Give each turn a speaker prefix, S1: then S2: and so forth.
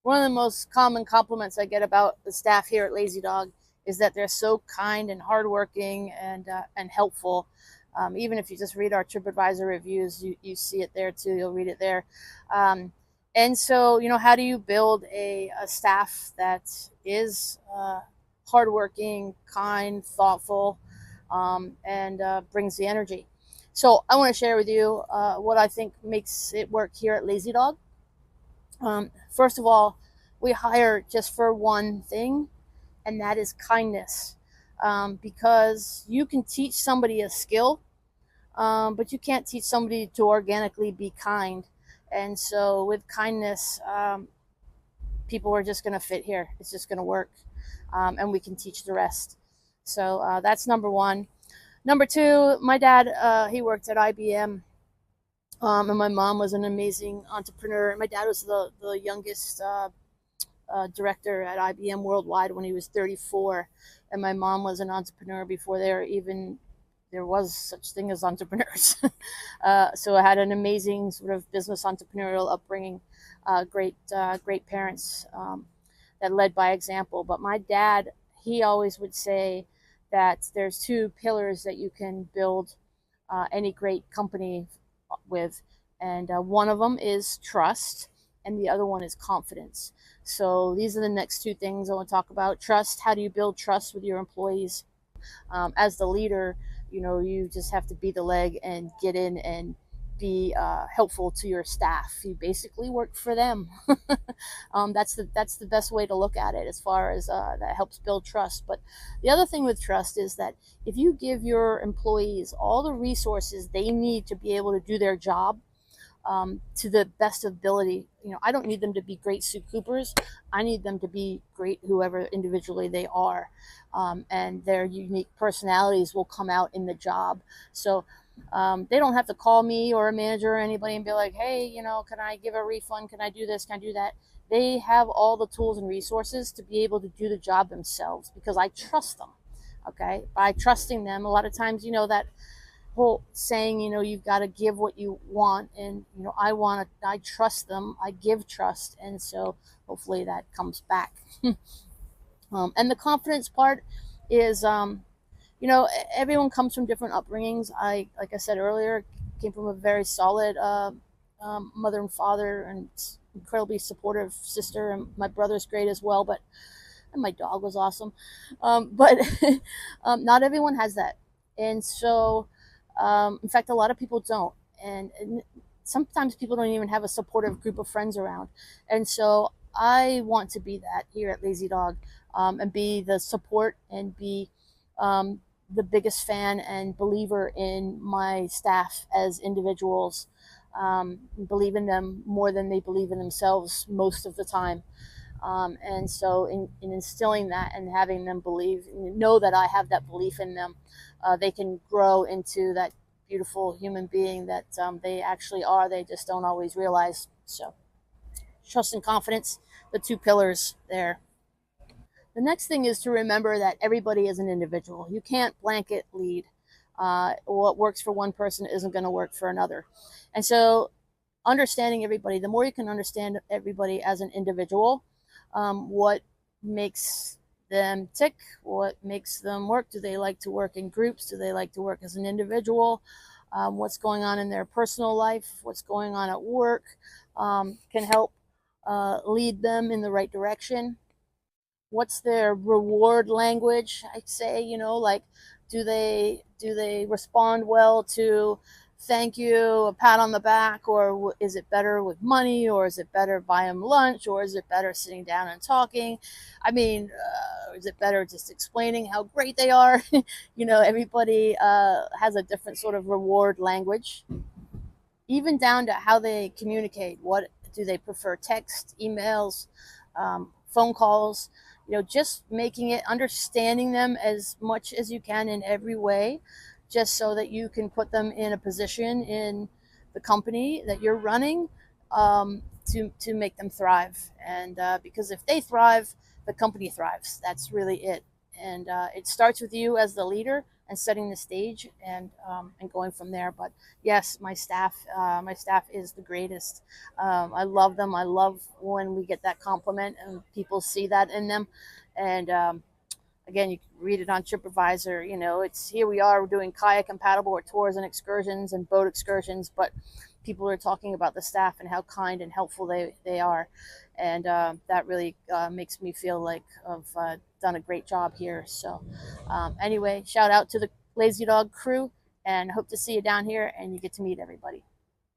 S1: one of the most common compliments I get about the staff here at Lazy Dog is that they're so kind and hardworking and helpful. Even if you just read our TripAdvisor reviews, you see it there too. You'll read it there. And so, how do you build a staff that is hardworking, kind, thoughtful, and brings the energy? So I want to share with you what I think makes it work here at Lazy Dog. First of all, we hire just for one thing, and that is kindness. Because you can teach somebody a skill, but you can't teach somebody to organically be kind. And so with kindness, people are just going to fit here. It's just going to work, and we can teach the rest. So that's number one. Number two, my dad, he worked at IBM. And my mom was an amazing entrepreneur. My dad was the youngest director at IBM worldwide when he was 34. And my mom was an entrepreneur before there was such thing as entrepreneurs. So I had an amazing sort of business entrepreneurial upbringing, great parents that led by example. But my dad, he always would say that there's two pillars that you can build any great company with, and one of them is trust, and the other one is confidence. So these are the next two things I want to talk about. Trust. How do you build trust with your employees? As the leader, you just have to be the leg and get in and be helpful to your staff. You basically work for them. That's the best way to look at it, as far as that helps build trust. But the other thing with trust is that if you give your employees all the resources they need to be able to do their job to the best ability, I don't need them to be great Sue Coopers. I need them to be great whoever individually they are, and their unique personalities will come out in the job. So they don't have to call me or a manager or anybody and be like, hey, can I give a refund? Can I do this? Can I do that? They have all the tools and resources to be able to do the job themselves, because I trust them. Okay. By trusting them, a lot of times, that whole saying, you've got to give what you want. And, I trust them. I give trust. And so hopefully that comes back. And the confidence part is, everyone comes from different upbringings. Like I said earlier, came from a very solid mother and father, and incredibly supportive sister, and my brother's great as well. And my dog was awesome. But not everyone has that, and so in fact, a lot of people don't, and sometimes people don't even have a supportive group of friends around. And so I want to be that here at Lazy Dog, and be the support, and be the biggest fan and believer in my staff as individuals, believe in them more than they believe in themselves most of the time. And so in instilling that and having them know that I have that belief in them, they can grow into that beautiful human being that they actually are. They just don't always realize. So trust and confidence, the two pillars there. The next thing is to remember that everybody is an individual. You can't blanket lead. What works for one person isn't going to work for another. And so understanding everybody, the more you can understand everybody as an individual, what makes them tick, what makes them work. Do they like to work in groups? Do they like to work as an individual? What's going on in their personal life? What's going on at work can help lead them in the right direction. What's their reward language? I'd say, like, do they respond well to thank you, a pat on the back, or is it better with money, or is it better buy them lunch, or is it better sitting down and talking? I mean, is it better just explaining how great they are? Everybody has a different sort of reward language, even down to how they communicate. What do they prefer? Text, emails, phone calls? Just making it, understanding them as much as you can in every way, just so that you can put them in a position in the company that you're running, to make them thrive. And because if they thrive, the company thrives. That's really it. And it starts with you as the leader, and setting the stage, and going from there. But yes, my staff is the greatest. I love them. I love when we get that compliment and people see that in them. And again, you can read it on TripAdvisor. You know, it's here we are doing kayak compatible or tours and excursions and boat excursions, but people are talking about the staff and how kind and helpful they are. And that really makes me feel like I've done a great job here. So anyway, shout out to the Lazy Dog crew, and hope to see you down here and you get to meet everybody.